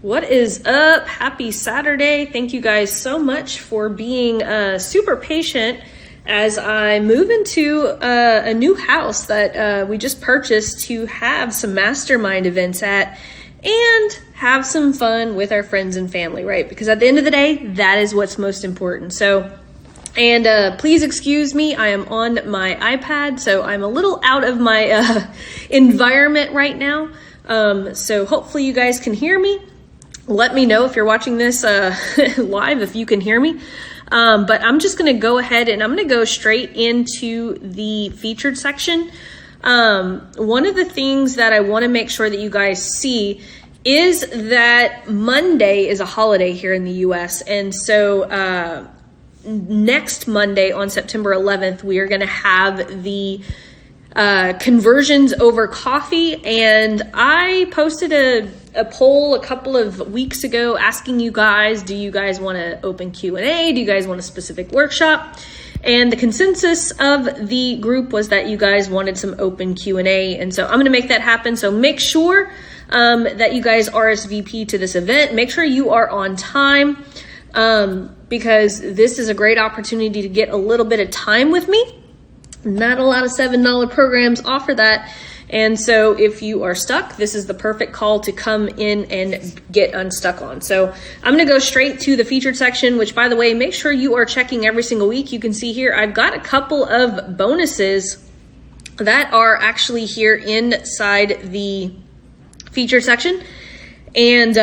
What is up? Happy Saturday. Thank you guys so much for being super patient as I move into a new house that we just purchased to have some mastermind events at and have some fun with our friends and family, right? Because at the end of the day, that is what's most important. So, and please excuse me, I am on my iPad, so I'm a little out of my environment right now. So hopefully you guys can hear me. Let me know if you're watching this live, if you can hear me. But I'm just going to go ahead and I'm going to go straight into the featured section. One of the things that I want to make sure that you guys see is that Monday is a holiday here in the US. And so next Monday on September 11th, we are going to have the conversions over coffee. And I posted a poll a couple of weeks ago asking you guys, do you guys want to open Q&A? Do you guys want a specific workshop? And the consensus of the group was that you guys wanted some open Q&A. And so I'm going to make that happen. So make sure that you guys RSVP to this event. Make sure you are on time because this is a great opportunity to get a little bit of time with me. Not a lot of $7 programs offer that. And so if you are stuck, this is the perfect call to come in and get unstuck on. So I'm going to go straight to the featured section, which, by the way, make sure you are checking every single week. You can see here, I've got a couple of bonuses that are actually here inside the featured section. And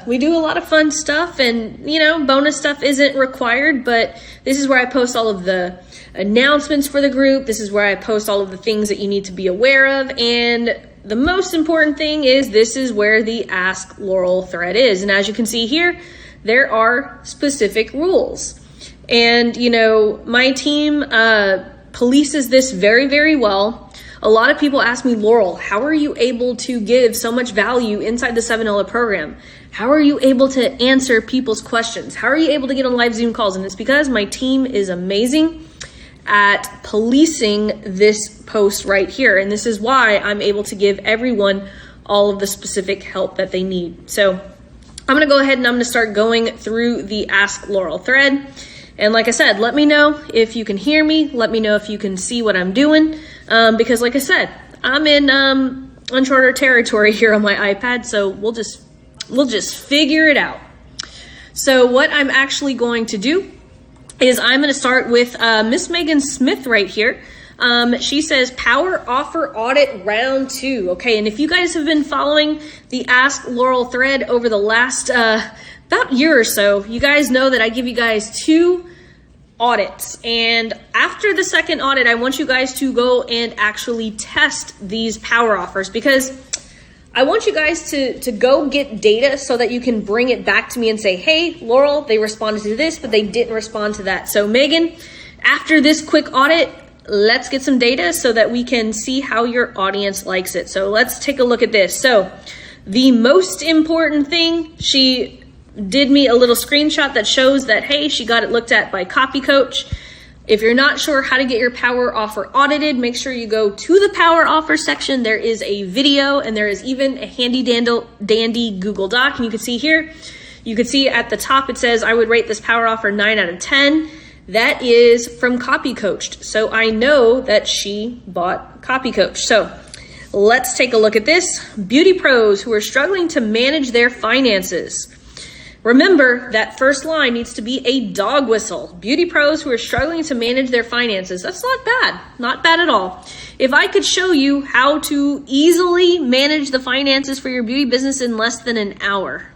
we do a lot of fun stuff, and, you know, bonus stuff isn't required, but this is where I post all of the announcements for the group. This is where I post all of the things that you need to be aware of. And the most important thing is this is where the Ask Laurel thread is. And as you can see here, there are specific rules. And, you know, my team polices this very, very well. A lot of people ask me, Laurel, how are you able to give so much value inside the $7 program? How are you able to answer people's questions? How are you able to get on live Zoom calls? And it's because my team is amazing at policing this post right here. And this is why I'm able to give everyone all of the specific help that they need. So I'm going to go ahead and I'm going to start going through the Ask Laurel thread. And like I said, let me know if you can hear me. Let me know if you can see what I'm doing. Because like I said, I'm in uncharted territory here on my iPad. So we'll just figure it out. So what I'm actually going to do is I'm going to start with Miss Megan Smith right here. She says power offer audit round 2. Okay, and if you guys have been following the Ask Laurel thread over the last about year or so, you guys know that I give you guys 2 audits. And after the second audit, I want you guys to go and actually test these power offers, because I want you guys to go get data so that you can bring it back to me and say, hey, Laurel, they responded to this, but they didn't respond to that. So Megan, after this quick audit, let's get some data so that we can see how your audience likes it. So let's take a look at this. So the most important thing, she did me a little screenshot that shows that, hey, she got it looked at by Copy Coach. If you're not sure how to get your power offer audited, make sure you go to the power offer section. There is a video and there is even a handy dandy Google Doc. And you can see here, you can see at the top, it says, I would rate this power offer 9 out of 10. That is from Copy Coached. So I know that she bought Copy Coach. So let's take a look at this. Beauty pros who are struggling to manage their finances. Remember, that first line needs to be a dog whistle. Beauty pros who are struggling to manage their finances. That's not bad at all. If I could show you how to easily manage the finances for your beauty business in less than an hour,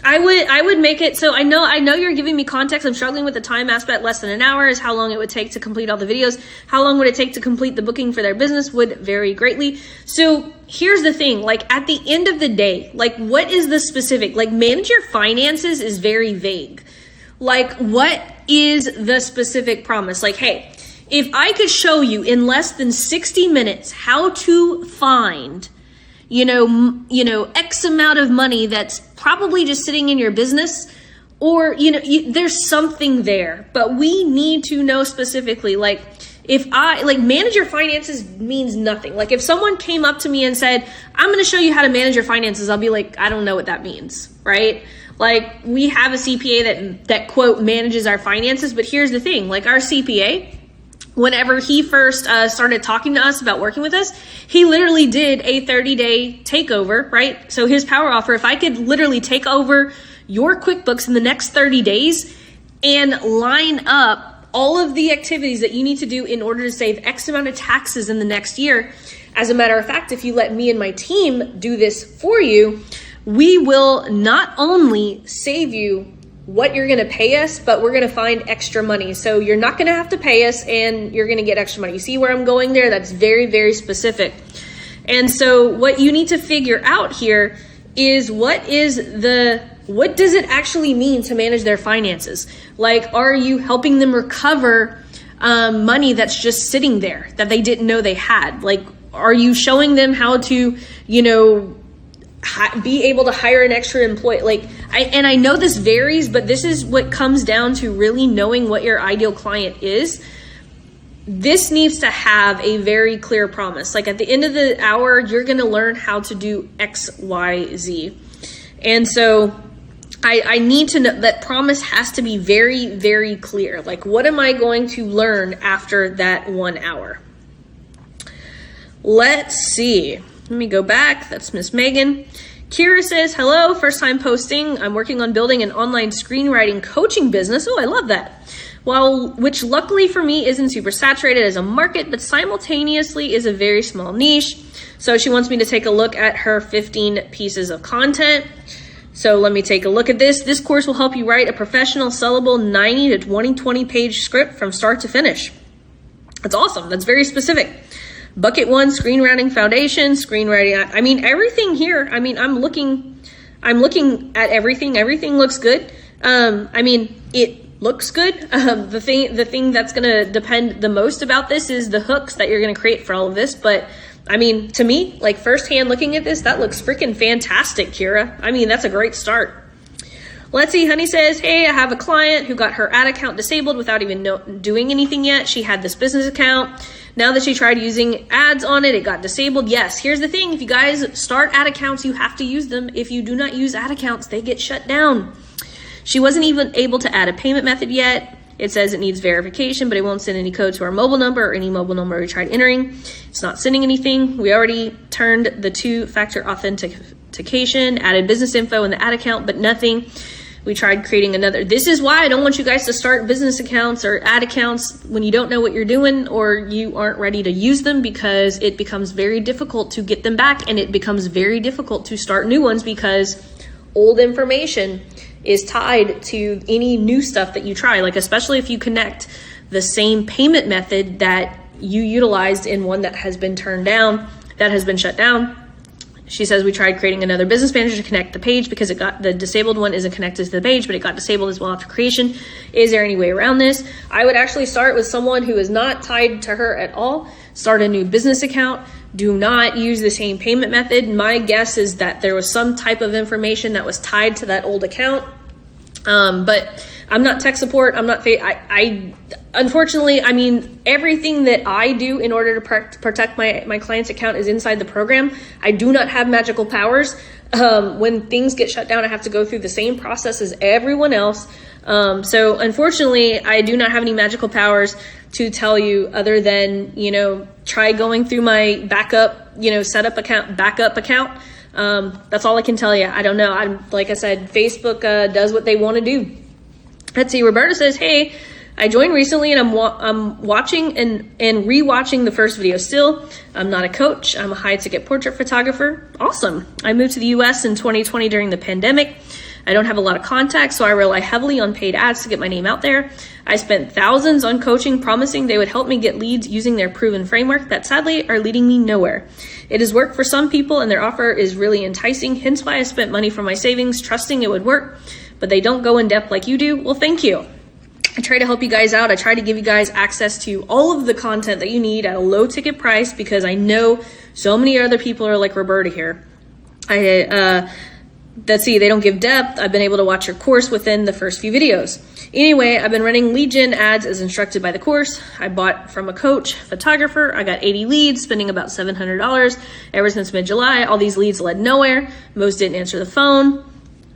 I would make it so I know you're giving me context. I'm struggling with the time aspect. Less than an hour is how long it would take to complete all the videos. How long would it take to complete the booking for their business would vary greatly. So here's the thing, like at the end of the day, like what is the specific, like manage your finances is very vague. Like what is the specific promise? Like, hey, if I could show you in less than 60 minutes how to find X amount of money that's probably just sitting in your business, or, there's something there, but we need to know specifically, like, manage your finances means nothing. Like if someone came up to me and said, I'm going to show you how to manage your finances, I'll be like, I don't know what that means, right? Like we have a CPA that quote manages our finances, but here's the thing, like our CPA, whenever he first started talking to us about working with us, he literally did a 30-day takeover, right? So his power offer, if I could literally take over your QuickBooks in the next 30 days and line up all of the activities that you need to do in order to save X amount of taxes in the next year. As a matter of fact, if you let me and my team do this for you, we will not only save you what you're going to pay us, but we're going to find extra money. So you're not going to have to pay us and you're going to get extra money. You see where I'm going there? That's very, very specific. And so what you need to figure out here is what does it actually mean to manage their finances? Like, are you helping them recover money that's just sitting there that they didn't know they had? Like, are you showing them how to, be able to hire an extra employee? I know this varies, but this is what comes down to really knowing what your ideal client is. This needs to have a very clear promise. Like at the end of the hour, you're going to learn how to do X, Y, Z. And so I need to know that promise has to be very, very clear. Like, what am I going to learn after that 1 hour? Let's see. Let me go back. That's Miss Megan. Kira says, hello, first time posting. I'm working on building an online screenwriting coaching business. Oh, I love that. Which luckily for me isn't super saturated as a market, but simultaneously is a very small niche. So she wants me to take a look at her 15 pieces of content. So let me take a look at this. This course will help you write a professional, sellable 90 to 120 page script from start to finish. That's awesome. That's very specific. Bucket 1, screenwriting foundation, screenwriting. I mean, everything here. I mean, I'm looking at everything. Everything looks good. It looks good. The thing that's going to depend the most about this is the hooks that you're going to create for all of this. But I mean, to me, like firsthand looking at this, that looks freaking fantastic, Kira. I mean, that's a great start. Let's see, Honey says, hey, I have a client who got her ad account disabled without even doing anything yet. She had this business account. Now that she tried using ads on it, it got disabled. Yes, here's the thing. If you guys start ad accounts, you have to use them. If you do not use ad accounts, they get shut down. She wasn't even able to add a payment method yet. It says it needs verification, but it won't send any code to our mobile number or any mobile number we tried entering. It's not sending anything. We already turned the 2-factor authentication, added business info in the ad account, but nothing. We tried creating another. This is why I don't want you guys to start business accounts or ad accounts when you don't know what you're doing or you aren't ready to use them, because it becomes very difficult to get them back, and it becomes very difficult to start new ones because old information is tied to any new stuff that you try. Like, especially if you connect the same payment method that you utilized in one that has been turned down, that has been shut down. She says we tried creating another business manager to connect the page because the disabled one isn't connected to the page, but it got disabled as well after creation. Is there any way around this? I would actually start with someone who is not tied to her at all. Start a new business account. Do not use the same payment method. My guess is that there was some type of information that was tied to that old account. But I'm not tech support. I'm not, unfortunately, I mean, everything that I do in order to protect my client's account is inside the program. I do not have magical powers. When things get shut down, I have to go through the same process as everyone else. So unfortunately, I do not have any magical powers to tell you other than, try going through my backup, backup account. That's all I can tell you. I don't know. Like I said, Facebook does what they want to do. Let's see. Roberta says, hey, I joined recently and I'm watching and rewatching the first video still. I'm not a coach. I'm a high ticket portrait photographer. Awesome. I moved to the US in 2020 during the pandemic. I don't have a lot of contacts, so I rely heavily on paid ads to get my name out there. I spent thousands on coaching, promising they would help me get leads using their proven framework that sadly are leading me nowhere. It has worked for some people and their offer is really enticing, hence why I spent money from my savings, trusting it would work, but they don't go in depth like you do. Well, thank you. I try to help you guys out. I try to give you guys access to all of the content that you need at a low ticket price, because I know so many other people are like Roberta here. let's see, they don't give depth. I've been able to watch your course within the first few videos. Anyway, I've been running lead gen ads as instructed by the course. I bought from a coach photographer. I got 80 leads, spending about $700 ever since mid-July. All these leads led nowhere. Most didn't answer the phone.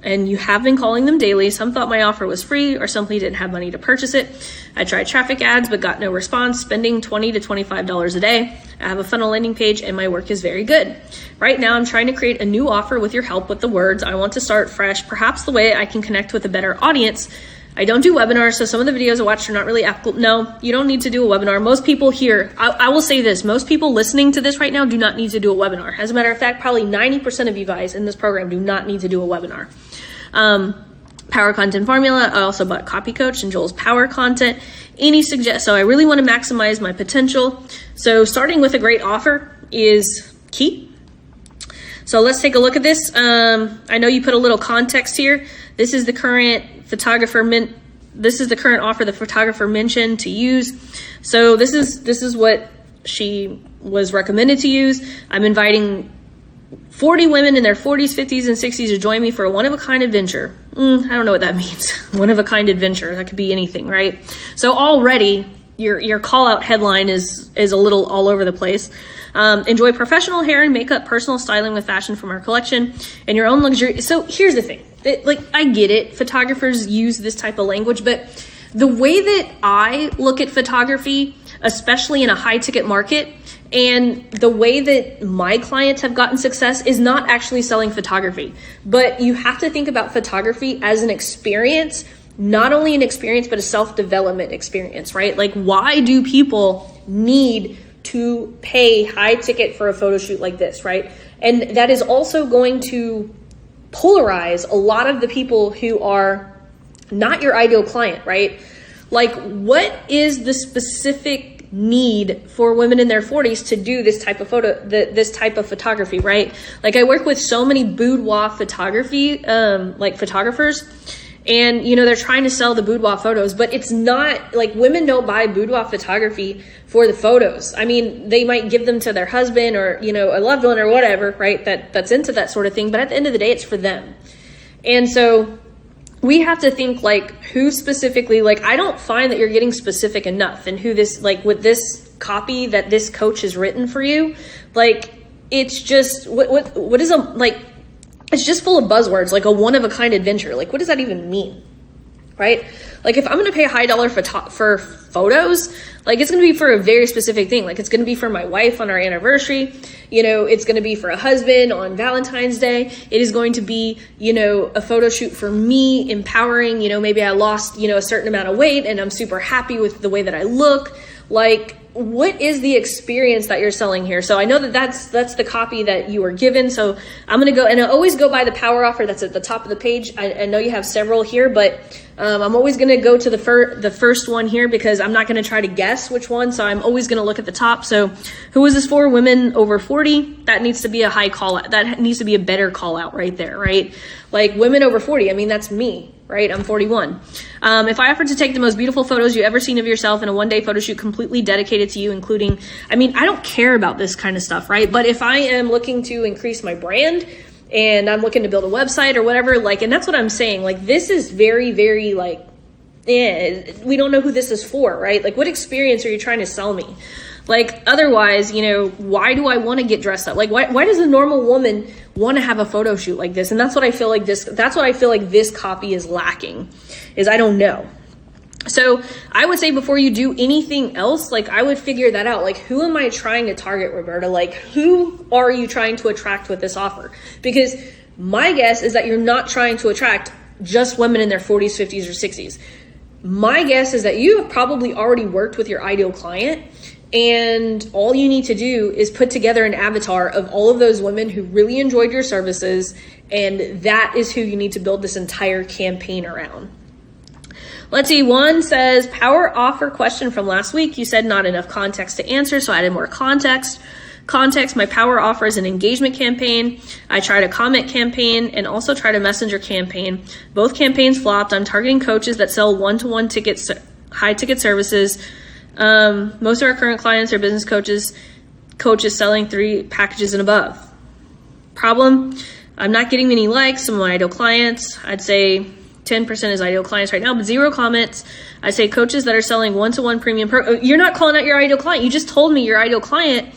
And you have been calling them daily. Some thought my offer was free or simply didn't have money to purchase it. I tried traffic ads, but got no response, spending $20 to $25 a day. I have a funnel landing page and my work is very good. Right now, I'm trying to create a new offer with your help with the words. I want to start fresh, perhaps the way I can connect with a better audience. I don't do webinars, so some of the videos I watched are not really applicable. No, you don't need to do a webinar. Most people here, I will say this, most people listening to this right now do not need to do a webinar. As a matter of fact, probably 90% of you guys in this program do not need to do a webinar. Power content formula. I also bought Copy Coach and Joel's power content. So I really want to maximize my potential. So starting with a great offer is key. So let's take a look at this. I know you put a little context here. This is the current this is the current offer the photographer mentioned to use. So this is what she was recommended to use. I'm inviting 40 women in their 40s, 50s, and 60s to join me for a one-of-a-kind adventure. I don't know what that means. One-of-a-kind adventure. That could be anything, right? So already your call-out headline is a little all over the place. Enjoy professional hair and makeup, personal styling with fashion from our collection, and your own luxury. So here's the thing. I get it. Photographers use this type of language, but the way that I look at photography, especially in a high-ticket market, and the way that my clients have gotten success is not actually selling photography, but you have to think about photography as an experience, not only an experience, but a self-development experience, right? Like, why do people need to pay high ticket for a photo shoot like this, right? And that is also going to polarize a lot of the people who are not your ideal client, right? Like, what is the specific need for women in their 40s to do this type of this type of photography, right? Like, I work with so many boudoir photography, photographers, and they're trying to sell the boudoir photos, but it's not like women don't buy boudoir photography for the photos. I mean, they might give them to their husband or, a loved one or whatever, right? That's into that sort of thing. But at the end of the day, it's for them. And so we have to think like who specifically, like, I don't find that you're getting specific enough and who this, like with this copy that this coach has written for you, like, it's just, what is it's just full of buzzwords, like a one-of-a-kind adventure. Like, what does that even mean, right? Like, if I'm going to pay a high dollar for photos, like, it's going to be for a very specific thing. Like, it's going to be for my wife on our anniversary. It's going to be for a husband on Valentine's Day. It is going to be, a photo shoot for me, empowering, maybe I lost, a certain amount of weight and I'm super happy with the way that I look. Like, what is the experience that you're selling here? So I know that's the copy that you were given. So I'm going to go, and I always go by the power offer that's at the top of the page. I know you have several here, but I'm always going to go to the first one here because I'm not going to try to guess which one. So I'm always going to look at the top. So who is this for? Women over 40. That needs to be a high call out. That needs to be a better call out right there, right? Like, women over 40. I mean, that's me, right? I'm 41. If I offered to take the most beautiful photos you ever seen of yourself in a one-day photo shoot completely dedicated to you, including, I mean, I don't care about this kind of stuff, right? But if I am looking to increase my brand and I'm looking to build a website or whatever, like, and that's what I'm saying, like, this is very, very, like, we don't know who this is for, right? Like, what experience are you trying to sell me? Like, otherwise, why do I want to get dressed up? Like, why does a normal woman want to have a photo shoot like this? And that's what I feel like this copy is lacking, is I don't know. So I would say before you do anything else, like, I would figure that out. Like, who am I trying to target, Roberta? Like, who are you trying to attract with this offer? Because my guess is that you're not trying to attract just women in their 40s, 50s, or 60s. My guess is that you have probably already worked with your ideal client, and all you need to do is put together an avatar of all of those women who really enjoyed your services, and that is who you need to build this entire campaign around. Let's see, one says, power offer question from last week. You said not enough context to answer, so I added more context. My power offer is an engagement campaign. I tried a comment campaign and also tried a messenger campaign. Both campaigns flopped. I'm targeting coaches that sell one-to-one tickets, high ticket services. Most of our current clients are business coaches selling 3 packages and above. Problem, I'm not getting many likes. Some of my ideal clients, I'd say 10% is ideal clients right now, but 0 comments. I say coaches that are selling one-to-one premium. You're not calling out your ideal client. You just told me your ideal client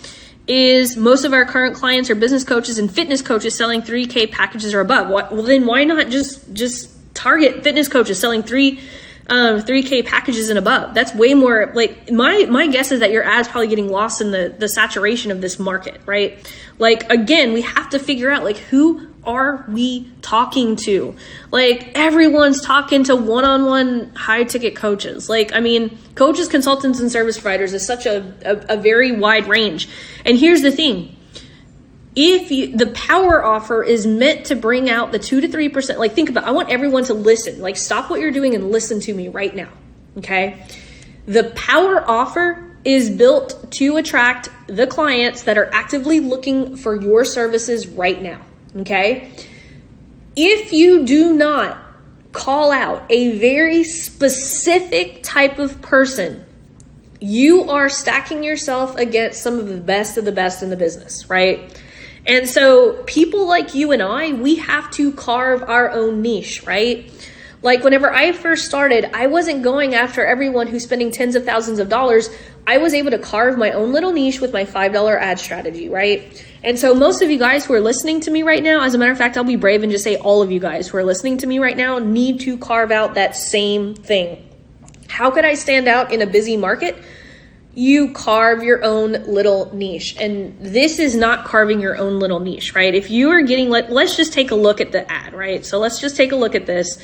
is most of our current clients are business coaches and fitness coaches selling 3K packages or above. Well, then why not just target fitness coaches selling 3K packages and above? That's way more, like, my guess is that your ad's probably getting lost in the saturation of this market, right? Like, again, we have to figure out, like, who are we talking to? Like, everyone's talking to one-on-one high ticket coaches. Like, I mean, coaches, consultants, and service providers is such a very wide range. And here's the thing. The power offer is meant to bring out the 2 to 3%, like, think about, I want everyone to listen, like, stop what you're doing and listen to me right now. Okay. The power offer is built to attract the clients that are actively looking for your services right now. Okay. If you do not call out a very specific type of person, you are stacking yourself against some of the best in the business, right? And so people like you and I, we have to carve our own niche, right? Like, whenever I first started, I wasn't going after everyone who's spending tens of thousands of dollars. I was able to carve my own little niche with my $5 ad strategy, right? And so most of you guys who are listening to me right now, as a matter of fact, I'll be brave and just say all of you guys who are listening to me right now need to carve out that same thing. How could I stand out in a busy market? You carve your own little niche. And this is not carving your own little niche, right? If you are getting, let's just take a look at the ad, right? So let's just take a look at this.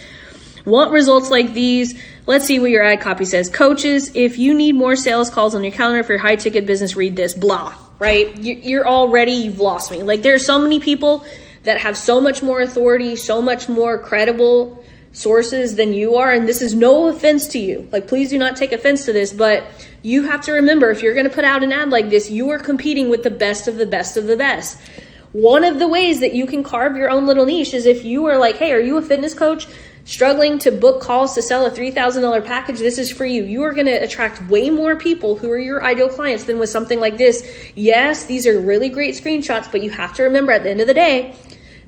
Want results like these? Let's see what your ad copy says. Coaches, if you need more sales calls on your calendar for your high ticket business, read this, blah, right? You've lost me. Like, there are so many people that have so much more authority, so much more credible sources than you are. And this is no offense to you. Like, please do not take offense to this, but you have to remember, if you're going to put out an ad like this, you are competing with the best of the best of the best. One of the ways that you can carve your own little niche is if you are like, hey, are you a fitness coach struggling to book calls to sell a $3,000 package? This is for you. You are going to attract way more people who are your ideal clients than with something like this. Yes, these are really great screenshots, but you have to remember, at the end of the day,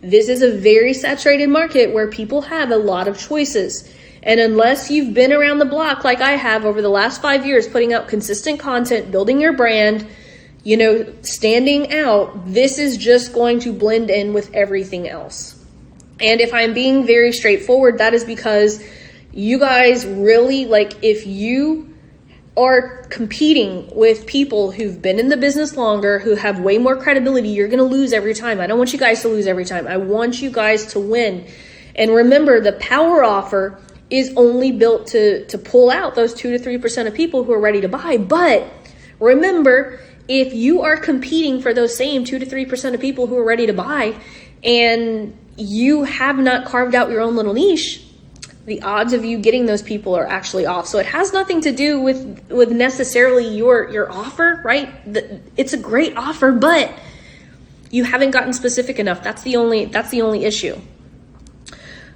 this is a very saturated market where people have a lot of choices. And unless you've been around the block like I have over the last 5 years, putting out consistent content, building your brand, standing out, this is just going to blend in with everything else. And if I'm being very straightforward, that is because you guys really, like, if you are competing with people who've been in the business longer, who have way more credibility, you're going to lose every time. I don't want you guys to lose every time. I want you guys to win. And remember, the power offer is only built to pull out those 2 to 3% of people who are ready to buy. But remember, if you are competing for those same 2 to 3% of people who are ready to buy, and you have not carved out your own little niche, the odds of you getting those people are actually off. So it has nothing to do with necessarily your offer, right? It's a great offer, but you haven't gotten specific enough. That's the only issue.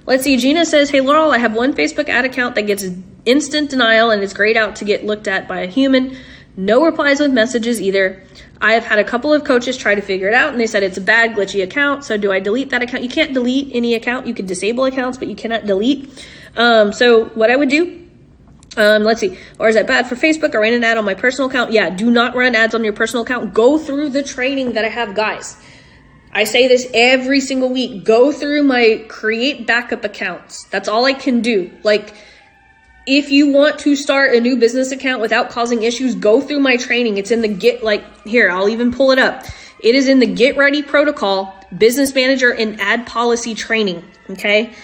Let's see. Gina says, hey, Laurel, I have one Facebook ad account that gets instant denial and is grayed out to get looked at by a human. No replies with messages either. I have had a couple of coaches try to figure it out, and they said it's a bad, glitchy account. So do I delete that account? You can't delete any account. You can disable accounts, but you cannot delete. So what I would do, let's see. Or is that bad for Facebook? I ran an ad on my personal account. Yeah, do not run ads on your personal account. Go through the training that I have, guys. I say this every single week. Go through my create backup accounts. That's all I can do. Like, if you want to start a new business account without causing issues, go through my training. It's in the here, I'll even pull it up. It is in the Get Ready Protocol, Business Manager and Ad Policy Training. Okay.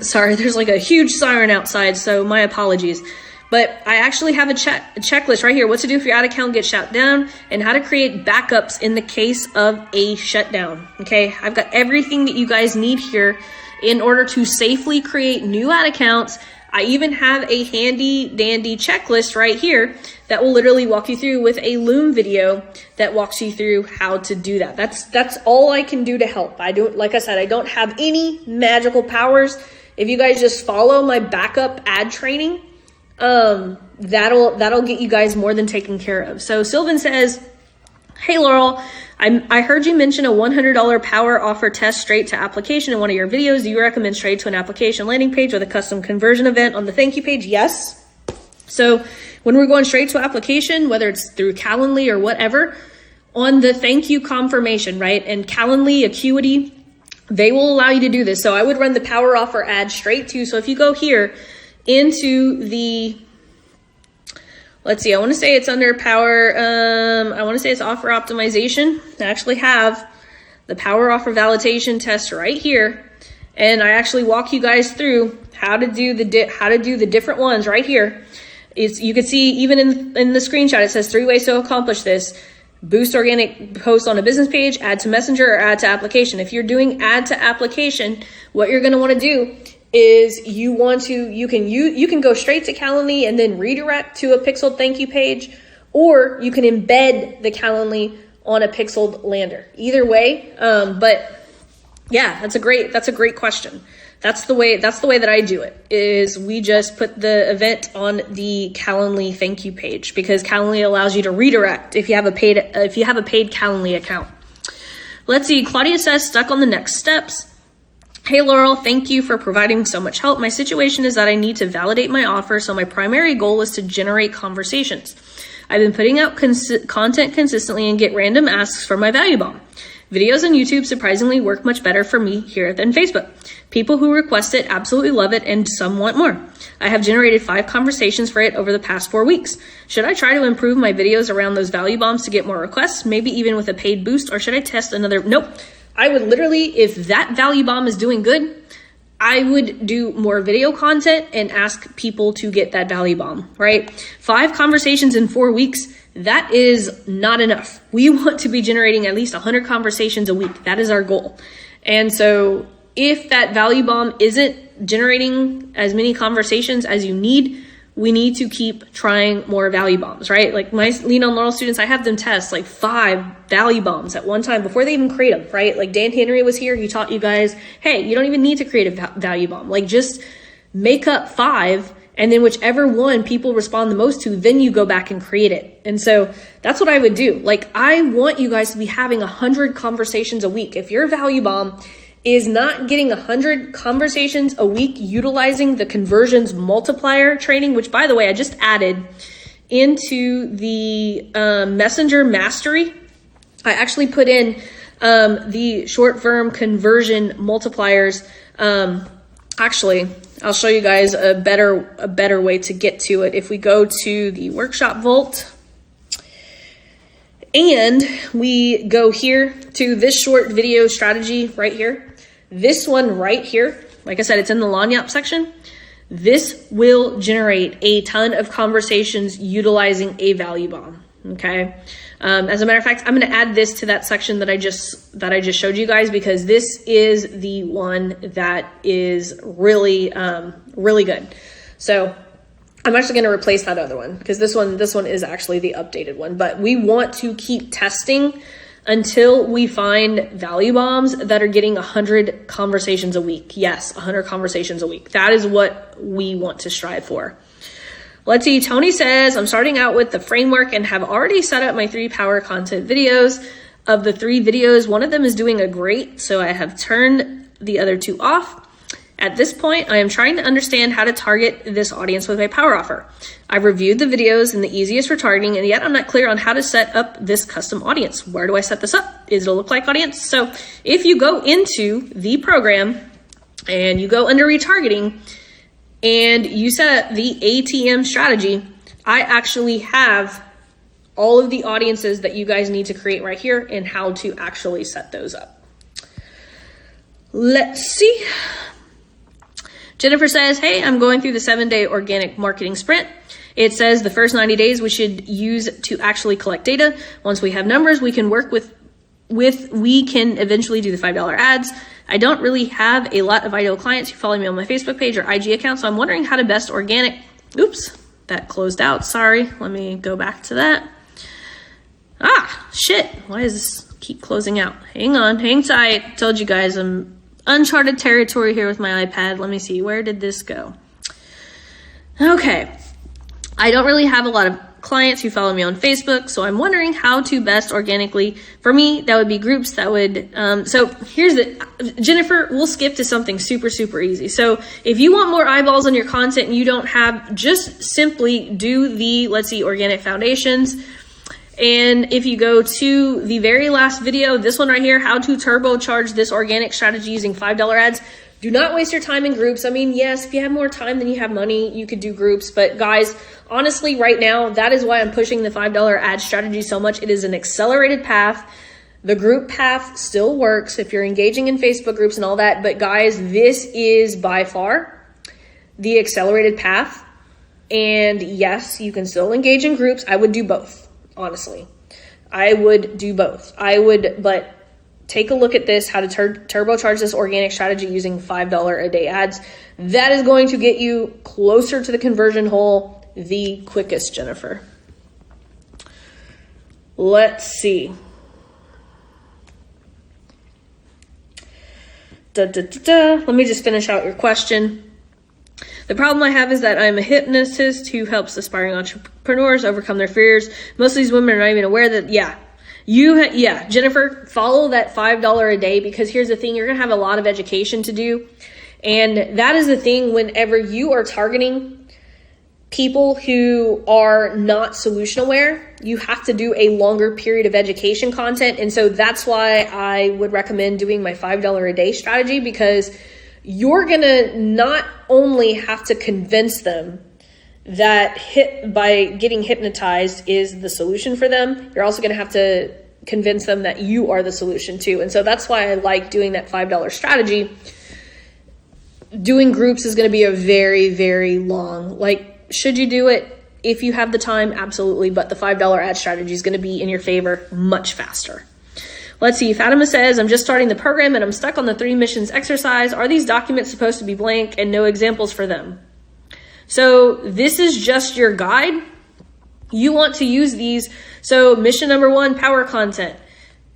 Sorry, there's like a huge siren outside, so my apologies. But I actually have a checklist right here. What to do if your ad account gets shut down and how to create backups in the case of a shutdown. Okay. I've got everything that you guys need here in order to safely create new ad accounts. I even have a handy dandy checklist right here that will literally walk you through with a Loom video that walks you through how to do that. That's all I can do to help. Like I said, I don't have any magical powers. If you guys just follow my backup ad training, that'll get you guys more than taken care of. So Sylvan says, hey Laurel, I heard you mention a $100 power offer test straight to application in one of your videos. Do you recommend straight to an application landing page with a custom conversion event on the thank you page? Yes. So when we're going straight to application, whether it's through Calendly or whatever, on the thank you confirmation, right? And Calendly, Acuity, they will allow you to do this. So I would run the power offer ad straight to, so if you go here into the, let's see, I want to say it's under power, I want to say it's offer optimization. I actually have the power offer validation test right here. And I actually walk you guys through how to do the different ones right here. You can see even in the screenshot, it says 3 ways to accomplish this. Boost organic posts on a business page, add to messenger, or add to application. If you're doing add to application, what you're going to want to do is you can go straight to Calendly and then redirect to a pixeled thank you page, or you can embed the Calendly on a pixeled lander. Either way, but yeah, that's a great question. That's the way that I do it, is we just put the event on the Calendly thank you page, because Calendly allows you to redirect if you have a paid Calendly account. Let's see, Claudia says, stuck on the next steps. Hey Laurel, thank you for providing so much help. My situation is that I need to validate my offer, so my primary goal is to generate conversations. I've been putting out content consistently and get random asks for my value bomb. Videos on YouTube surprisingly work much better for me here than Facebook. People who request it absolutely love it, and some want more. I have generated 5 conversations for it over the past 4 weeks. Should I try to improve my videos around those value bombs to get more requests, maybe even with a paid boost, or should I test another? Nope. I would literally, if that value bomb is doing good, I would do more video content and ask people to get that value bomb, right? 5 conversations in 4 weeks, that is not enough. We want to be generating at least 100 conversations a week. That is our goal. And so if that value bomb isn't generating as many conversations as you need, we need to keep trying more value bombs, right? Like my Lean on Laurel students, I have them test like 5 value bombs at one time before they even create them, right? Like Dan Henry was here. He taught you guys, hey, you don't even need to create a value bomb. Like just make up 5, and then whichever one people respond the most to, then you go back and create it. And so that's what I would do. Like I want you guys to be having 100 conversations a week. If your value bomb is not getting 100 conversations a week utilizing the conversions multiplier training, which by the way, I just added into the Messenger Mastery. I actually put in the short form conversion multipliers. Actually, I'll show you guys a better way to get to it. If we go to the Workshop Vault and we go here to this short video strategy right here, this one right here, like I said, it's in the Lanyap section. This will generate a ton of conversations utilizing a value bomb. Okay. As a matter of fact, I'm going to add this to that section that I just showed you guys, because this is the one that is really, really good. So I'm actually going to replace that other one, because this one is actually the updated one, but we want to keep testing until we find value bombs that are getting 100 conversations a week. Yes, 100 conversations a week. That is what we want to strive for. Let's see, Tony says, I'm starting out with the framework and have already set up my 3 power content videos. Of the 3 videos, one of them is doing a great, so I have turned the other 2 off. At this point, I am trying to understand how to target this audience with my power offer. I've reviewed the videos and the easiest for targeting, and yet I'm not clear on how to set up this custom audience. Where do I set this up? Is it a look-like audience? So if you go into the program and you go under retargeting and you set the ATM strategy, I actually have all of the audiences that you guys need to create right here and how to actually set those up. Let's see. Jennifer says, hey, I'm going through the 7-day organic marketing sprint. It says the first 90 days we should use to actually collect data. Once we have numbers, we can work we can eventually do the $5 ads. I don't really have a lot of ideal clients who follow me on my Facebook page or IG account, so I'm wondering how to best organic. Oops, that closed out. Sorry. Let me go back to that. Shit. Why does this keep closing out? Hang on. Hang tight. Told you guys I'm uncharted territory here with my iPad. Let me see. Where did this go? Okay. I don't really have a lot of clients who follow me on Facebook, so I'm wondering how to best organically. For me, that would be groups that would, so here's the, Jennifer, we'll skip to something super, super easy. So if you want more eyeballs on your content and you don't have, just simply do the, let's see, organic foundations. And if you go to the very last video, this one right here, how to turbocharge this organic strategy using $5 ads. Do not waste your time in groups. I mean, yes, if you have more time than you have money, you could do groups. But guys, honestly, right now, that is why I'm pushing the $5 ad strategy so much. It is an accelerated path. The group path still works if you're engaging in Facebook groups and all that. But guys, this is by far the accelerated path. And yes, you can still engage in groups. I would do both, honestly. I would do both. But take a look at this, how to turbocharge this organic strategy using $5 a day ads. That is going to get you closer to the conversion hole the quickest, Jennifer. Let's see. Let me just finish out your question. The problem I have is that I'm a hypnotist who helps aspiring entrepreneurs overcome their fears. Most of these women are not even aware that, Jennifer, follow that $5 a day, because here's the thing, you're going to have a lot of education to do. And that is the thing, whenever you are targeting people who are not solution aware, you have to do a longer period of education content. And so that's why I would recommend doing my $5 a day strategy, because you're going to not only have to convince them that by getting hypnotized is the solution for them, you're also going to have to convince them that you are the solution too. And so that's why I like doing that $5 strategy. Doing groups is going to be a very, very long, should you do it if you have the time? Absolutely. But the $5 ad strategy is going to be in your favor much faster. Let's see. Fatima says, I'm just starting the program and I'm stuck on the 3 missions exercise. Are these documents supposed to be blank and no examples for them? So this is just your guide. You want to use these. So mission number 1, power content.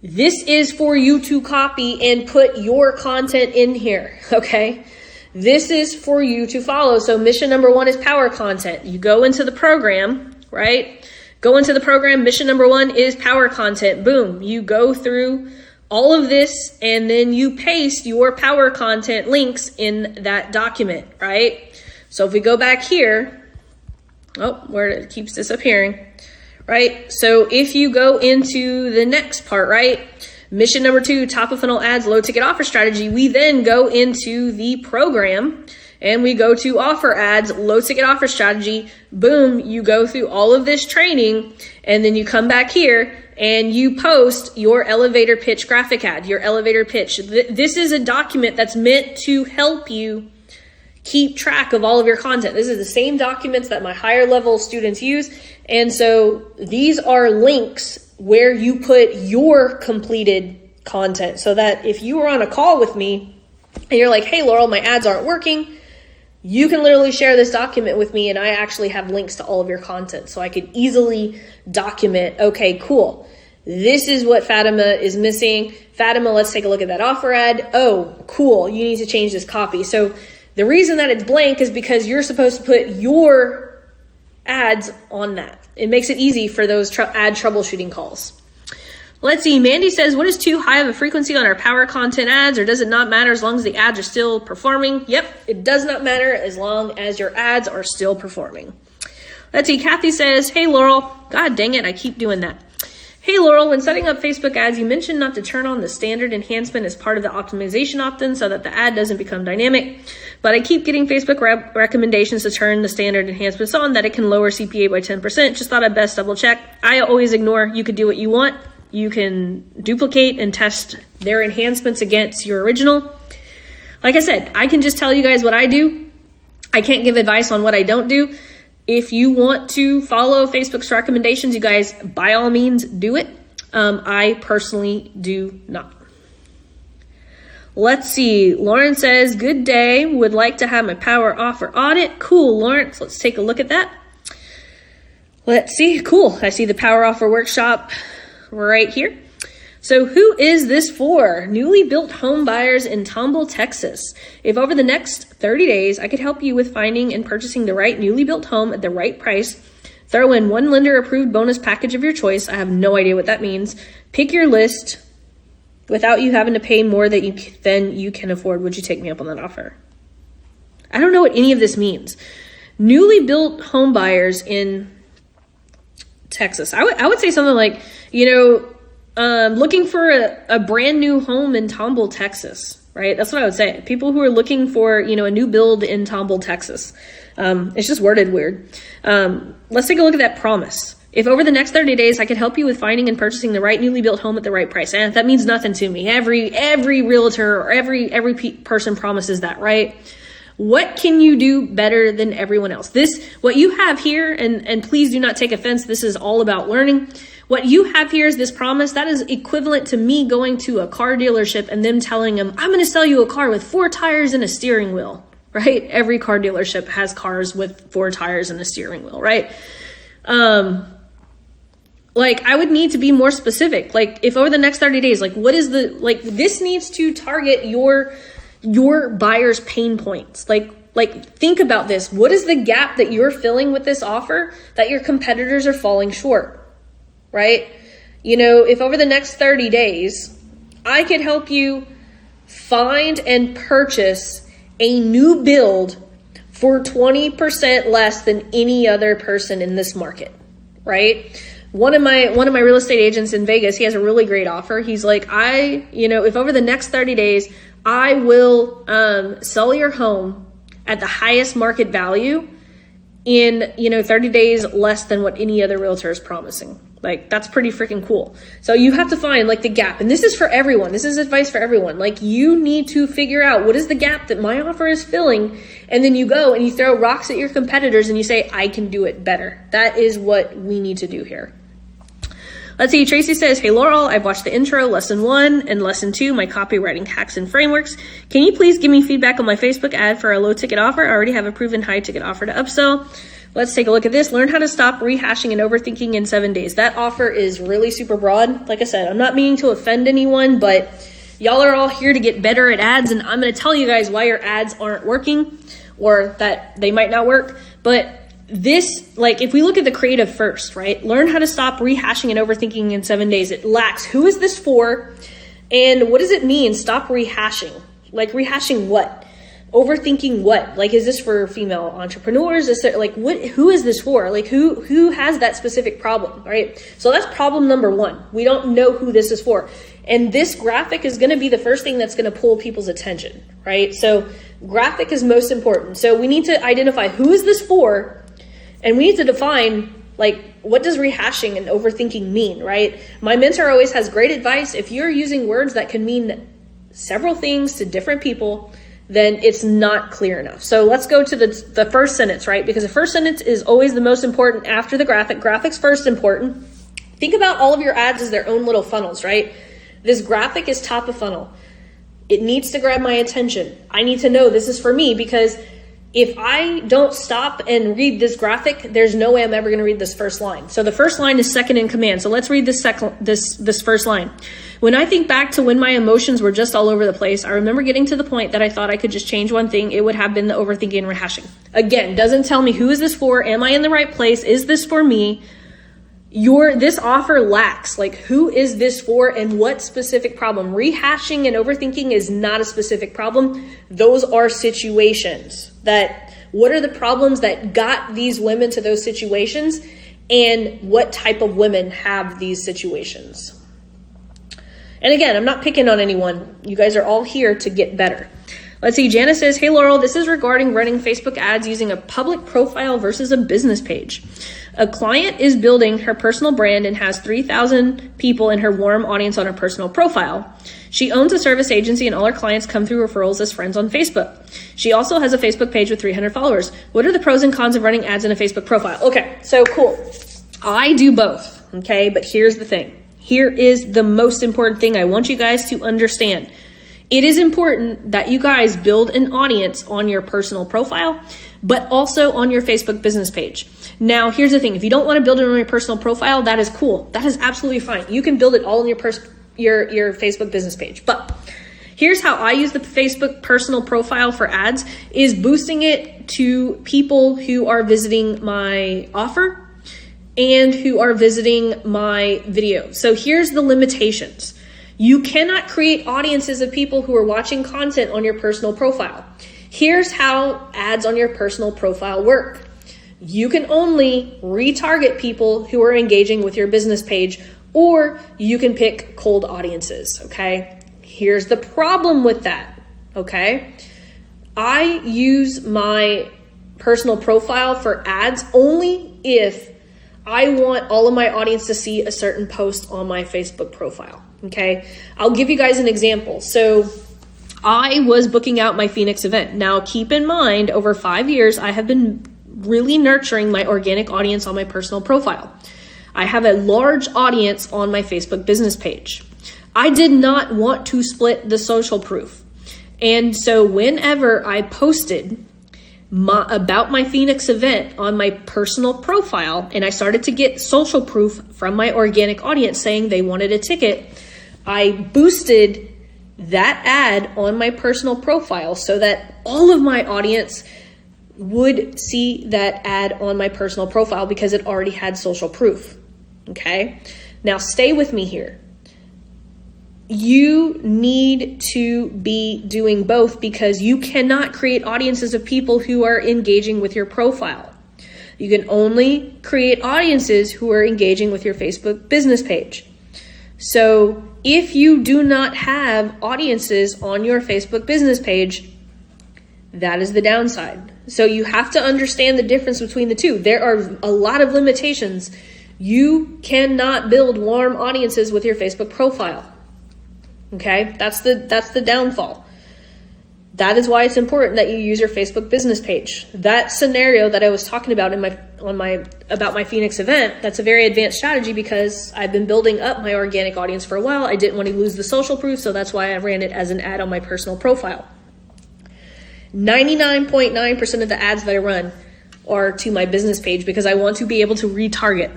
This is for you to copy and put your content in here. Okay. This is for you to follow. So mission number 1 is power content. You go into the program, right? Go into the program. Mission number 1 is power content. Boom. You go through all of this and then you paste your power content links in that document, right? So if we go back here, where it keeps disappearing, right? So if you go into the next part, right? Mission number 2, top of funnel ads, low ticket offer strategy. We then go into the program and we go to offer ads, low ticket offer strategy. Boom, you go through all of this training and then you come back here and you post your elevator pitch graphic ad, your elevator pitch. This is a document that's meant to help you keep track of all of your content. This is the same documents that my higher level students use. And so these are links where you put your completed content, so that if you were on a call with me and you're like, hey, Laurel, my ads aren't working, you can literally share this document with me and I actually have links to all of your content. So I could easily document, okay, cool. This is what Fatima is missing. Fatima, let's take a look at that offer ad. Oh, cool. You need to change this copy. So the reason that it's blank is because you're supposed to put your ads on that. It makes it easy for those ad troubleshooting calls. Let's see. Mandy says, what is too high of a frequency on our power content ads, or does it not matter as long as the ads are still performing? Yep, it does not matter as long as your ads are still performing. Let's see. Kathy says, hey, Laurel. God dang it. I keep doing that. Hey, Laurel, when setting up Facebook ads, you mentioned not to turn on the standard enhancement as part of the optimization opt-in so that the ad doesn't become dynamic. But I keep getting Facebook recommendations to turn the standard enhancements on, that it can lower CPA by 10%. Just thought I'd best double check. I always ignore. You could do what you want. You can duplicate and test their enhancements against your original. Like I said, I can just tell you guys what I do. I can't give advice on what I don't do. If you want to follow Facebook's recommendations, you guys, by all means, do it. I personally do not. Let's see. Lauren says, good day. Would like to have my power offer audit. Cool, Lawrence. Let's take a look at that. Let's see. Cool. I see the power offer workshop right here. So who is this for? Newly built home buyers in Tomball, Texas. If over the next 30 days, I could help you with finding and purchasing the right newly built home at the right price, Throw in one lender approved bonus package of your choice. I have no idea what that means. Pick your list without you having to pay more than you can afford. Would you take me up on that offer? I don't know what any of this means. Newly built home buyers in Texas. I would say something like, looking for a brand new home in Tomball, Texas, right? That's what I would say. People who are looking for, a new build in Tomball, Texas. It's just worded weird. Let's take a look at that promise. If over the next 30 days, I could help you with finding and purchasing the right newly built home at the right price. And that means nothing to me. Every realtor or every person promises that, right? What can you do better than everyone else? What you have here, and please do not take offense. This is all about learning. What you have here is this promise that is equivalent to me going to a car dealership and them telling them, I'm going to sell you a car with 4 tires and a steering wheel, right? Every car dealership has cars with 4 tires and a steering wheel, right? I would need to be more specific. If over the next 30 days, this needs to target your buyer's pain points. Think about this. What is the gap that you're filling with this offer that your competitors are falling short? Right? If over the next 30 days, I could help you find and purchase a new build for 20% less than any other person in this market, right? One of my real estate agents in Vegas, he has a really great offer. He's like, if over the next 30 days, I will sell your home at the highest market value in 30 days less than what any other realtor is promising. That's pretty freaking cool. So you have to find the gap. And this is for everyone. This is advice for everyone. You need to figure out what is the gap that my offer is filling. And then you go and you throw rocks at your competitors and you say, I can do it better. That is what we need to do here. Let's see. Tracy says, hey, Laurel, I've watched the intro, lesson 1 and lesson 2, my copywriting hacks and frameworks. Can you please give me feedback on my Facebook ad for a low ticket offer? I already have a proven high ticket offer to upsell. Let's take a look at this. Learn how to stop rehashing and overthinking in 7 days. That offer is really super broad. Like I said, I'm not meaning to offend anyone, but y'all are all here to get better at ads. And I'm going to tell you guys why your ads aren't working or that they might not work. But this, if we look at the creative first, right? Learn how to stop rehashing and overthinking in 7 days. It lacks. Who is this for? And what does it mean? Stop rehashing. Rehashing what? Overthinking what? Is this for female entrepreneurs? Is there who is this for? Who has that specific problem, right? So that's problem number 1. We don't know who this is for. And this graphic is going to be the first thing that's going to pull people's attention, right? So graphic is most important. So we need to identify who is this for, and we need to define what does rehashing and overthinking mean, right? My mentor always has great advice. If you're using words that can mean several things to different people, then it's not clear enough. So let's go to the first sentence, right? Because the first sentence is always the most important after the graphic. Graphic's first important. Think about all of your ads as their own little funnels, right? This graphic is top of funnel. It needs to grab my attention. I need to know this is for me, because if I don't stop and read this graphic, there's no way I'm ever going to read this first line. So the first line is second in command. So let's read this first line. When I think back to when my emotions were just all over the place, I remember getting to the point that I thought I could just change one thing. It would have been the overthinking and rehashing. Again, doesn't tell me who is this for? Am I in the right place? Is this for me? This offer lacks, who is this for and what specific problem? Rehashing and overthinking is not a specific problem. Those are situations what are the problems that got these women to those situations, and what type of women have these situations? And again, I'm not picking on anyone. You guys are all here to get better. Let's see. Jana says, hey, Laurel, this is regarding running Facebook ads using a public profile versus a business page. A client is building her personal brand and has 3,000 people in her warm audience on her personal profile. She owns a service agency and all her clients come through referrals as friends on Facebook. She also has a Facebook page with 300 followers. What are the pros and cons of running ads in a Facebook profile? Okay, so cool. I do both, okay? But here's the thing. Here is the most important thing I want you guys to understand. It is important that you guys build an audience on your personal profile, but also on your Facebook business page. Now, here's the thing. If you don't want to build it on your personal profile, that is cool. That is absolutely fine. You can build it all on your Facebook business page. But here's how I use the Facebook personal profile for ads, is boosting it to people who are visiting my offer. and who are visiting my video. So here's the limitations. You cannot create audiences of people who are watching content on your personal profile. Here's how ads on your personal profile work. You can only retarget people who are engaging with your business page, or you can pick cold audiences, okay? Here's the problem with that, okay? I use my personal profile for ads only if I want all of my audience to see a certain post on my Facebook profile, okay? I'll give you guys an example. So I was booking out my Phoenix event. Now keep in mind, over 5 years, I have been really nurturing my organic audience on my personal profile. I have a large audience on my Facebook business page. I did not want to split the social proof. And so whenever I posted about my Phoenix event on my personal profile, and I started to get social proof from my organic audience saying they wanted a ticket, I boosted that ad on my personal profile so that all of my audience would see that ad on my personal profile because it already had social proof. Okay, now stay with me here. You need to be doing both because you cannot create audiences of people who are engaging with your profile. You can only create audiences who are engaging with your Facebook business page. So if you do not have audiences on your Facebook business page, that is the downside. So you have to understand the difference between the two. There are a lot of limitations. You cannot build warm audiences with your Facebook profile. Okay, that's the downfall. That is why it's important that you use your Facebook business page. That scenario that I was talking about about my Phoenix event, that's a very advanced strategy because I've been building up my organic audience for a while. I didn't want to lose the social proof, so that's why I ran it as an ad on my personal profile. 99.9% of the ads that I run are to my business page because I want to be able to retarget.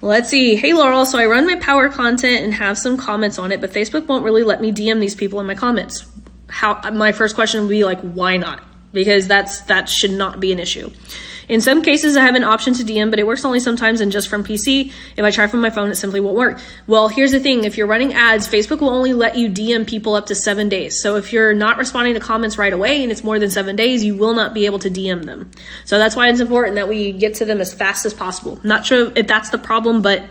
Let's see. Hey, Laurel. So I run my power content and have some comments on it, but Facebook won't really let me DM these people in my comments. My first question would be like, why not? Because that should not be an issue. In some cases, I have an option to DM, but it works only sometimes and just from PC. If I try from my phone, it simply won't work. Well, here's the thing. If you're running ads, Facebook will only let you DM people up to 7 days. So if you're not responding to comments right away and it's more than 7 days, you will not be able to DM them. So that's why it's important that we get to them as fast as possible. Not sure if that's the problem, but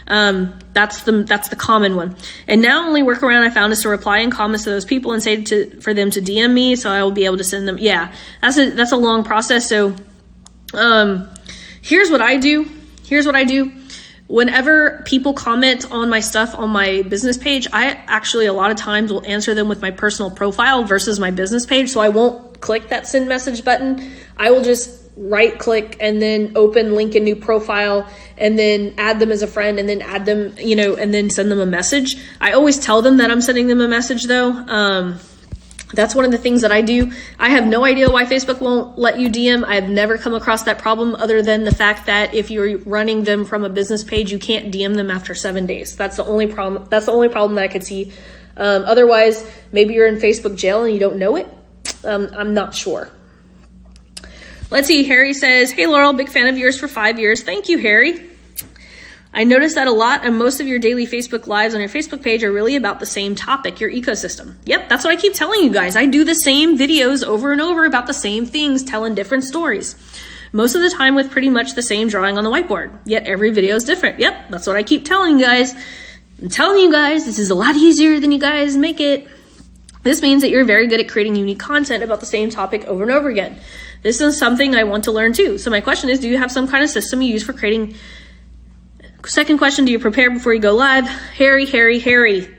that's the common one. And now only workaround I found is to reply in comments to those people and say for them to DM me so I will be able to send them. Yeah, that's a long process. So here's what I do. Whenever people comment on my stuff on my business page, I actually a lot of times will answer them with my personal profile versus my business page. So I won't click that send message button. I will just right click and then open link a new profile and then add them as a friend and then add them, and then send them a message. I always tell them that I'm sending them a message though. That's one of the things that I do. I have no idea why Facebook won't let you DM. I've never come across that problem other than the fact that if you're running them from a business page, you can't DM them after 7 days. That's the only problem. That's the only problem that I could see. Otherwise, maybe you're in Facebook jail and you don't know it. I'm not sure. Let's see. Harry says, hey, Laurel, big fan of yours for 5 years. Thank you, Harry. I noticed that a lot and most of your daily Facebook lives on your Facebook page are really about the same topic, your ecosystem. Yep, that's what I keep telling you guys. I do the same videos over and over about the same things, telling different stories. Most of the time with pretty much the same drawing on the whiteboard, yet every video is different. Yep, that's what I keep telling you guys. I'm telling you guys, this is a lot easier than you guys make it. This means that you're very good at creating unique content about the same topic over and over again. This is something I want to learn too. So my question is, do you have some kind of system you use for creating? Second question, do you prepare before you go live? Harry.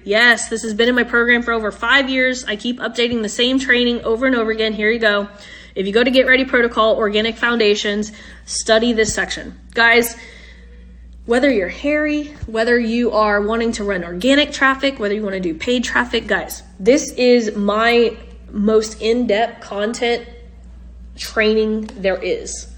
Yes, this has been in my program for over 5 years. I keep updating the same training over and over again. Here you go. If you go to Get Ready Protocol, Organic Foundations, study this section. Guys, whether you're Harry, whether you are wanting to run organic traffic, whether you want to do paid traffic, guys, this is my most in-depth content training there is,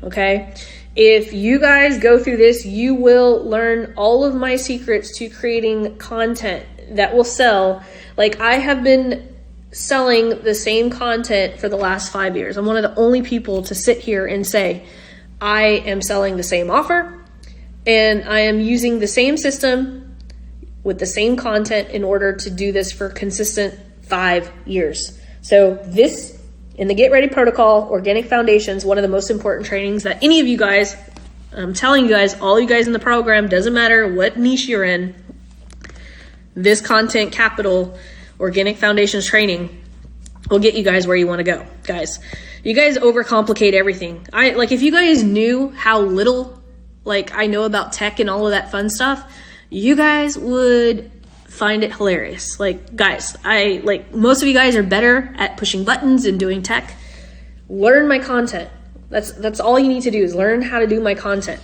okay? If you guys go through this, you will learn all of my secrets to creating content that will sell. Like, I have been selling the same content for the last 5 years. I'm one of the only people to sit here and say, I am selling the same offer and I am using the same system with the same content in order to do this for consistent 5 years. So this, in the Get Ready Protocol, Organic Foundations, one of the most important trainings that any of you guys, I'm telling you guys, all you guys in the program, doesn't matter what niche you're in, this content capital, Organic Foundations training will get you guys where you want to go. Guys, you guys overcomplicate everything. If you guys knew how little I know about tech and all of that fun stuff, you guys would find it hilarious. Guys, most of you guys are better at pushing buttons and doing tech. Learn my content. That's all you need to do, is learn how to do my content.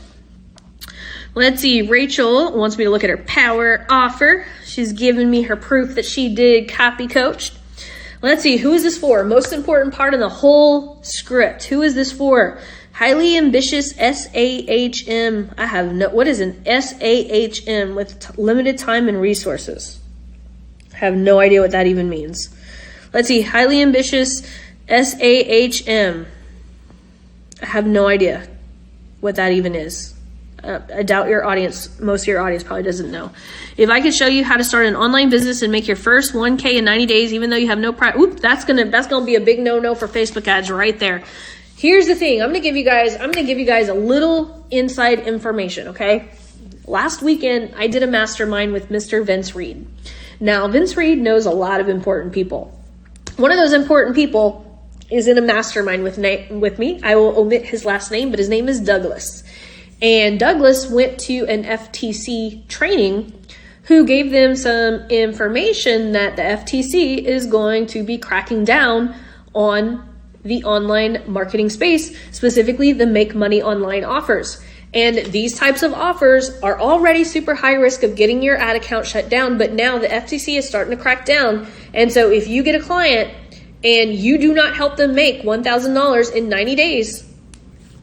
Let's see, Rachel wants me to look at her power offer. She's given me her proof that she did copy coached. Let's see, who is this for? Most important part in the whole script. Who is this for? Highly ambitious SAHM. What is an SAHM with limited time and resources? I have no idea what that even means. Let's see, highly ambitious SAHM. I have no idea what that even is. I doubt most of your audience probably doesn't know. If I could show you how to start an online business and make your first 1K in 90 days, even though you have no that's gonna be a big no-no for Facebook ads right there. Here's the thing. I'm gonna give you guys a little inside information, okay? Last weekend, I did a mastermind with Mr. Vince Reed. Now, Vince Reed knows a lot of important people. One of those important people is in a mastermind with me. I will omit his last name, but his name is Douglas. And Douglas went to an FTC training who gave them some information that the FTC is going to be cracking down on the online marketing space, specifically the make money online offers. And these types of offers are already super high risk of getting your ad account shut down, but now the FTC is starting to crack down. And so if you get a client and you do not help them make $1,000 in 90 days,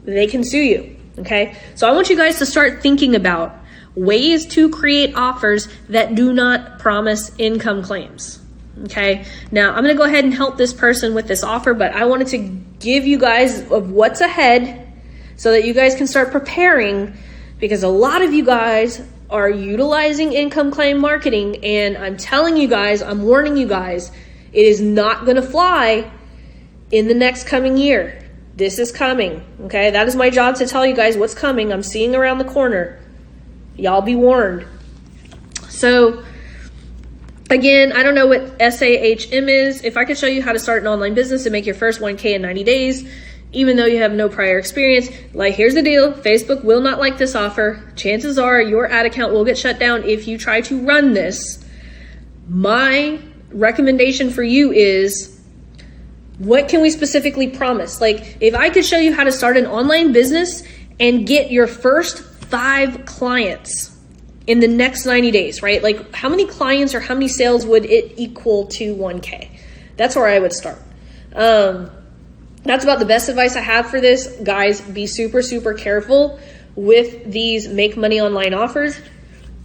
they can sue you. Okay, so I want you guys to start thinking about ways to create offers that do not promise income claims. Okay, now I'm going to go ahead and help this person with this offer, but I wanted to give you guys of what's ahead so that you guys can start preparing, because a lot of you guys are utilizing income claim marketing, and I'm telling you guys, I'm warning you guys, it is not going to fly in the next coming year. This is coming, okay? That is my job, to tell you guys what's coming. I'm seeing around the corner. Y'all be warned. So, again, I don't know what SAHM is. If I could show you how to start an online business and make your first 1K in 90 days, even though you have no prior experience, here's the deal. Facebook will not like this offer. Chances are your ad account will get shut down if you try to run this. My recommendation for you is, what can we specifically promise? If I could show you how to start an online business and get your first 5 clients in the next 90 days, right? How many clients or how many sales would it equal to 1K? That's where I would start. That's about the best advice I have for this. Guys, be super, super careful with these make money online offers.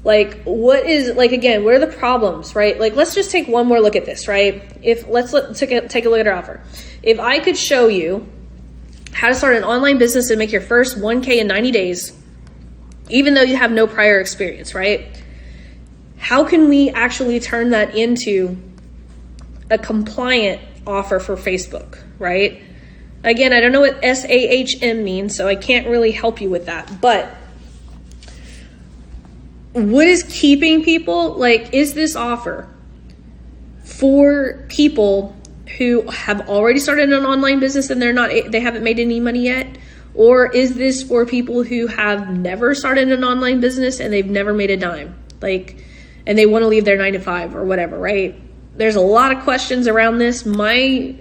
Again, what are the problems, right? Let's just take one more look at this, right? Let's take a look at our offer. If I could show you how to start an online business and make your first 1K in 90 days, even though you have no prior experience, right? How can we actually turn that into a compliant offer for Facebook, right? Again, I don't know what SAHM means, so I can't really help you with that, but what is keeping people, is this offer for people who have already started an online business and they haven't made any money yet? Or is this for people who have never started an online business and they've never made a dime? And they want to leave their 9-to-5 or whatever, right? There's a lot of questions around this. My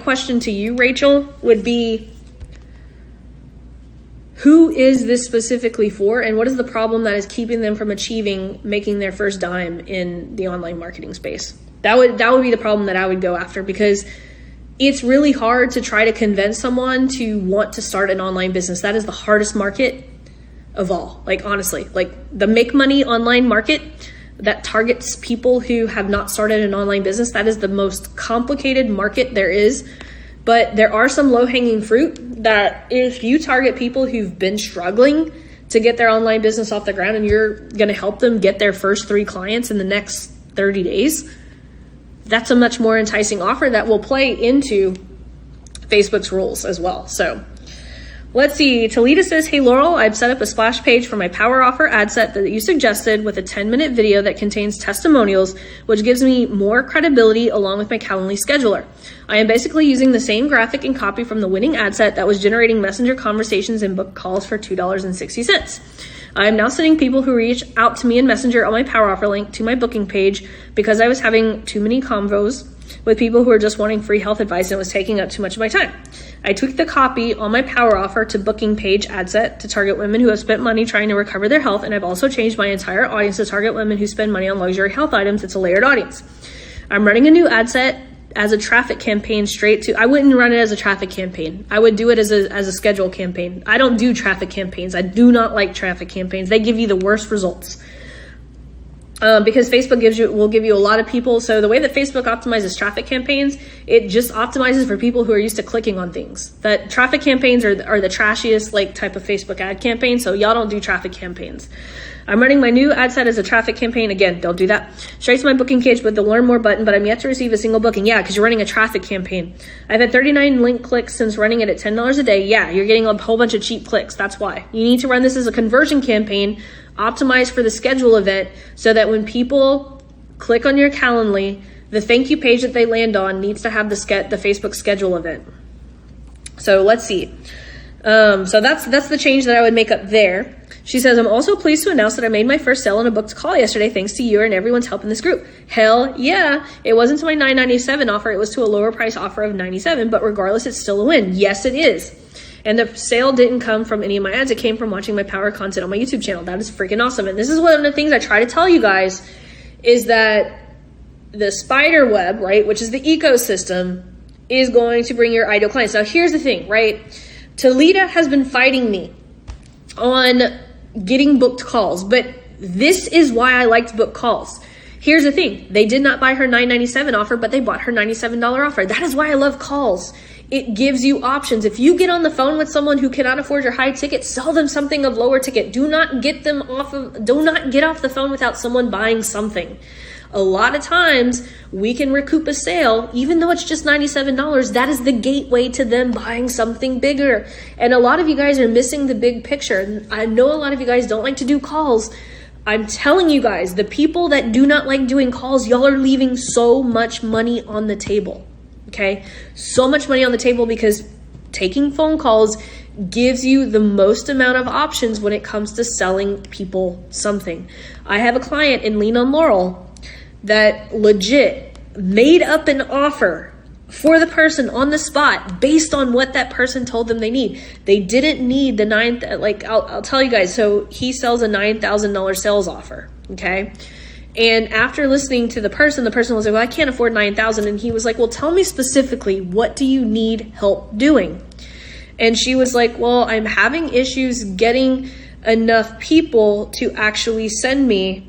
question to you, Rachel, would be, who is this specifically for, and what is the problem that is keeping them from making their first dime in the online marketing space? That would be the problem that I would go after, because it's really hard to try to convince someone to want to start an online business. That is the hardest market of all. Honestly, the make money online market that targets people who have not started an online business, that is the most complicated market there is. But there are some low-hanging fruit that if you target people who've been struggling to get their online business off the ground and you're going to help them get their first 3 clients in the next 30 days, that's a much more enticing offer that will play into Facebook's rules as well. So let's see. Talita says, hey, Laurel, I've set up a splash page for my power offer ad set that you suggested with a 10-minute video that contains testimonials, which gives me more credibility along with my Calendly scheduler. I am basically using the same graphic and copy from the winning ad set that was generating messenger conversations and book calls for $2.60. I am now sending people who reach out to me in Messenger on my power offer link to my booking page because I was having too many convos with people who were just wanting free health advice and it was taking up too much of my time. I tweaked the copy on my power offer to booking page ad set to target women who have spent money trying to recover their health, and I've also changed my entire audience to target women who spend money on luxury health items. It's a layered audience. I'm running a new ad set as a traffic campaign I wouldn't run it as a traffic campaign. I would do it as a schedule campaign. I don't do traffic campaigns. I do not like traffic campaigns. They give you the worst results. Because Facebook will give you a lot of people. So the way that Facebook optimizes traffic campaigns, it just optimizes for people who are used to clicking on things. That traffic campaigns are the trashiest type of Facebook ad campaign. So y'all don't do traffic campaigns. I'm running my new ad set as a traffic campaign. Again, don't do that. Straight to my booking page with the learn more button, but I'm yet to receive a single booking. Yeah, because you're running a traffic campaign. I've had 39 link clicks since running it at $10 a day. Yeah, you're getting a whole bunch of cheap clicks. That's why. You need to run this as a conversion campaign, optimized for the schedule event, so that when people click on your Calendly, the thank you page that they land on needs to have the Facebook schedule event. So let's see. So that's the change that I would make up there. She says, I'm also pleased to announce that I made my first sale on a booked call yesterday thanks to you and everyone's help in this group. Hell yeah. It wasn't to my $9.97 offer. It was to a lower price offer of $97, but regardless, it's still a win. Yes, it is. And the sale didn't come from any of my ads. It came from watching my power content on my YouTube channel. That is freaking awesome. And this is one of the things I try to tell you guys is that the spider web, right, which is the ecosystem, is going to bring your ideal clients. Now, here's the thing, right? Talita has been fighting me on getting booked calls, but this is why I liked book calls. Here's the thing. They did not buy her $9.97 offer, but they bought her $97 offer. That is why I love calls. It gives you options. If you get on the phone with someone who cannot afford your high ticket, sell them something of lower ticket. Do not get off the phone without someone buying something. A lot of times we can recoup a sale, even though it's just $97. That is the gateway to them buying something bigger. And a lot of you guys are missing the big picture. I know a lot of you guys don't like to do calls. I'm telling you guys, the people that do not like doing calls, y'all are leaving so much money on the table. Okay? So much money on the table because taking phone calls gives you the most amount of options when it comes to selling people something. I have a client in Lean on Laurel that legit made up an offer for the person on the spot based on what that person told them they need. They didn't need the I'll tell you guys, so he sells a $9,000 sales offer, okay? And after listening to the person was like, well, I can't afford $9,000. And he was like, well, tell me specifically, what do you need help doing? And she was like, well, I'm having issues getting enough people to actually send me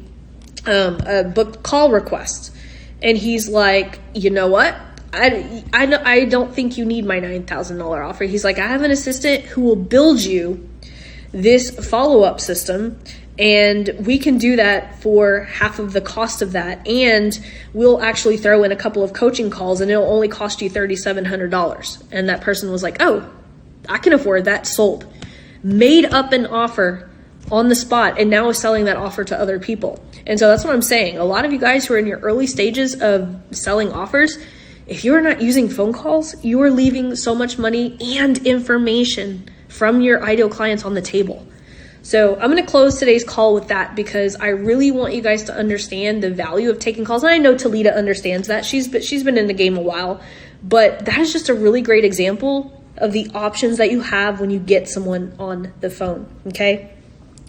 a booked call request. And he's like, you know what? I don't think you need my $9,000 offer. He's like, I have an assistant who will build you this follow-up system, and we can do that for half of the cost of that. And we'll actually throw in a couple of coaching calls and it'll only cost you $3,700. And that person was like, oh, I can afford that. Sold. Made up an offer on the spot and now is selling that offer to other people. And so that's what I'm saying. A lot of you guys who are in your early stages of selling offers, if you're not using phone calls, you are leaving so much money and information from your ideal clients on the table. So I'm going to close today's call with that because I really want you guys to understand the value of taking calls. And I know Talita understands that. She's been in the game a while, but that is just a really great example of the options that you have when you get someone on the phone. Okay.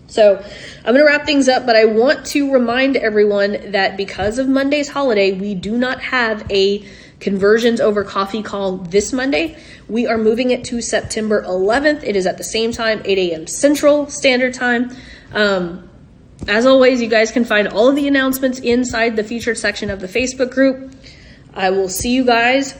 So I'm going to wrap things up, but I want to remind everyone that because of Monday's holiday, we do not have a conversions over coffee call this Monday. We are moving it to September 11th. It is at the same time, 8 a.m. Central Standard Time. As always, you guys can find all of the announcements inside the featured section of the Facebook group. I will see you guys